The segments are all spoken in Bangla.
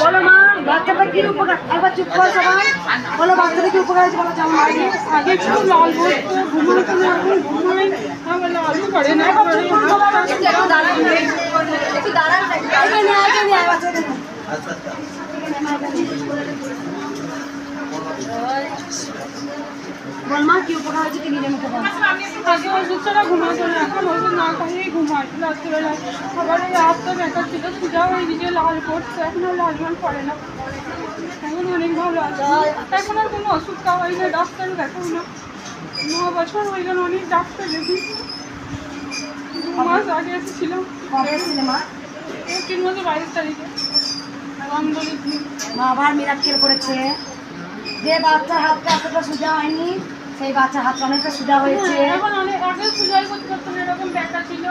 বলো মা, বাচ্চাটা কি উপকার? একবার চুপ কর সবাই। বলো বাচ্চাটা কি উপকার হয়েছে? বলো যেমন আগে একটু লাল বসতো, ঘুমাতো না, এখন ঘুমাই আবার লালও করে না। বল মা, কি উপকার হয়েছে? কি নিজের মুখে বল। আগে ওষুধ ছাড়া ঘুমাতো না, এখন ওষুধ না খাইয়েই ঘুমায় রাত্রিবেলায়। আবার এই হাতটা ব্যথা ছিল, সোজা হয়ে নিজে লাল করছে, এখন আর লাল লাল করে না। এখন অনেক ভালো আছে। এখন আর কোনো ওষুধ খাওয়াই না, ডাক্তারও দেখাই না। 9 বছর হয়ে গেল, অনেক ডাক্তার দেখি। 2 মাস আগে এসেছিলাম। কবে এসেছিলে মা? এপ্রিল মাসের 22 তারিখে রামদোলের দিন। মা আবার মিরাক্কেল করেছে। যে বাচ্চার হাতটা এতটা সোজা হয়নি, সেই বাচ্চার হাতটা অনেকটা সোজা হয়েছে। এখন অনেক আগে সোজাই করতে পারতো না, এরকম ব্যথা ছিল।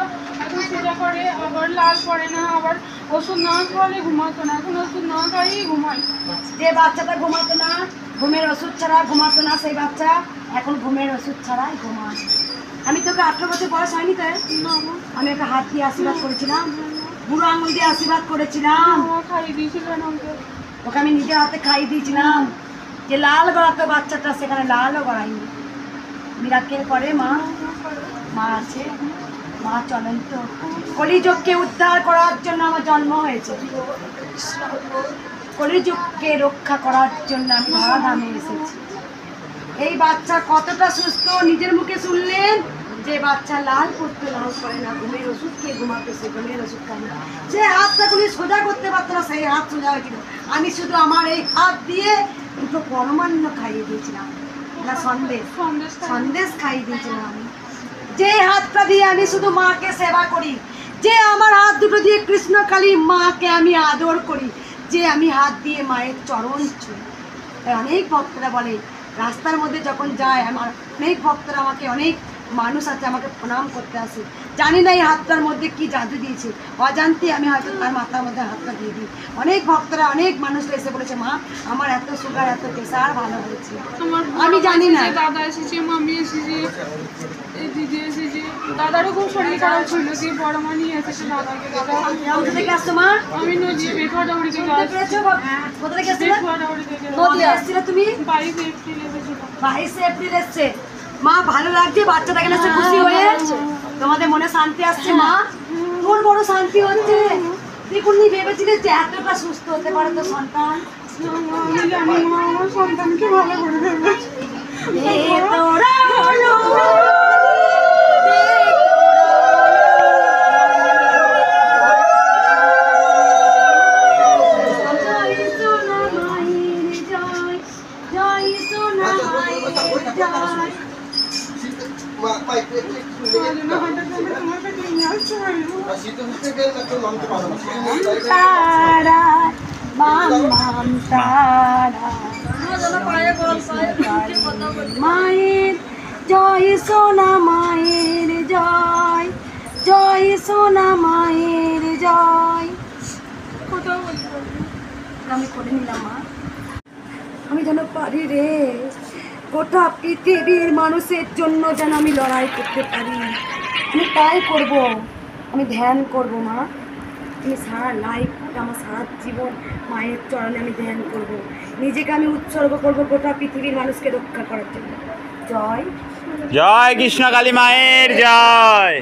এখন সোজা করে, আবার লাল পড়ে না, আবার ওষুধ না খাওয়ালে ঘুমাতো না, এখন ওষুধ না খাইয়েই ঘুমাই। যে বাচ্চাটা ঘুমাতো না, ঘুমের ওষুধ ছাড়া ঘুমাতো না, সেই বাচ্চা এখন ঘুমের ওষুধ ছাড়াই ঘুমায়। আমি তোকে 18 বছর বয়স হয়নি তাই আমি ওকে হাত দিয়ে আশীর্বাদ করেছিলাম, বুড়ো আঙুল দিয়ে আশীর্বাদ করেছিলাম, খাইয়ে দিয়েছিলেন আমাকে। ওকে আমি নিজের হাতে খাইয়ে দিয়েছিলাম। যে লাল গড়াতো বাচ্চাটা, সেখানে লালও গড়াইনি। মিরাক্কেল করে মা, মা আছে, মা চলেন তো। কলিযুগকে উদ্ধার করার জন্য আমার জন্ম হয়েছে, কলিযুগকে রক্ষা করার জন্য আমি ধরাধামে এসেছি। এই বাচ্চা কতটা সুস্থ নিজের মুখে শুনলেন। যে বাচ্চা লাল পড়তে লাল করে না, ঘুমের ওষুধ খেয়ে ঘুমাতো, সে ঘুমের ওষুধ খায় না। যে হাতটা কোনো সোজা করতে পারতো না, সেই হাত সোজা হয়েছিল। আমি শুধু আমার এই হাত দিয়ে দুটো পরমান্ন খাইয়ে দিয়েছিলাম, না সন্দেশ খাইয়ে দিয়েছিলাম আমি। যে হাতটা দিয়ে আমি শুধু মাকে সেবা করি, যে আমার হাত দুটো দিয়ে কৃষ্ণকালী মাকে আমি আদর করি, যে আমি হাত দিয়ে মায়ের চরণ ছুঁই। অনেক ভক্তরা বলে, রাস্তার মধ্যে যখন যায় আমার অনেক ভক্তরা, আমাকে অনেক মানুষ আছে আমাকে প্রণাম করতে আসে। জানি না এই হাতটার মধ্যে কি জাদু দিয়েছে, অজান্তে আমি হয়তো তার মাথার মধ্যে হাতটা দিয়ে দিই। অনেক ভক্তরা, অনেক মানুষরা এসে বলেছে, মা আমার এত সুগার, এত প্রেশার ভালো হয়েছে। আমি জানি না। দাদা এসেছে, মামি এসেছে, এই দিদি এসেছে। দাদারও খুব শরীর খারাপ ছিল, কি বড় মা নিয়ে এসেছে দাদাকে। দাদা কোথা থেকে আসছো মা? আমি নদী বেখাডাউড়ি থেকে আসছি। কোথা থেকে এসেছিলে? বেখাডাউড়ি থেকে। নদিয়া এসেছিলে তুমি? 22 এপ্রিল এসেছিল। 22 এপ্রিল এসছে। মা ভালো লাগছে বাচ্চাটা এখানে এসে খুশি হয়ে? তোমাদের মনে শান্তি আসছে মা? কোন বড় শান্তি হচ্ছে। দেখুন নি ভেবেছিলে যে এতটা সুস্থ হতে পারে তো সন্তান? আমি জানি মা আমার সন্তানকে ভালো করে দেবে। তোরা হলো মায়ের জয়, সোনা মায়ের জয়, জয় সোনা মায়ের জয়। কোথাও বলতে পারবো আমি করে নিলাম মা, আমি যেন পারি রে গোটা পৃথিবীর মানুষের জন্য যেন আমি লড়াই করতে পারি। আমি তাই করব, আমি ধ্যান করব মা। আমি সারা লাইফ, আমার সারা জীবন মায়ের চরণে আমি ধ্যান করব। নিজেকে আমি উৎসর্গ করব গোটা পৃথিবীর মানুষকে রক্ষা করার জন্য। জয় জয় কৃষ্ণ কালী মায়ের জয়।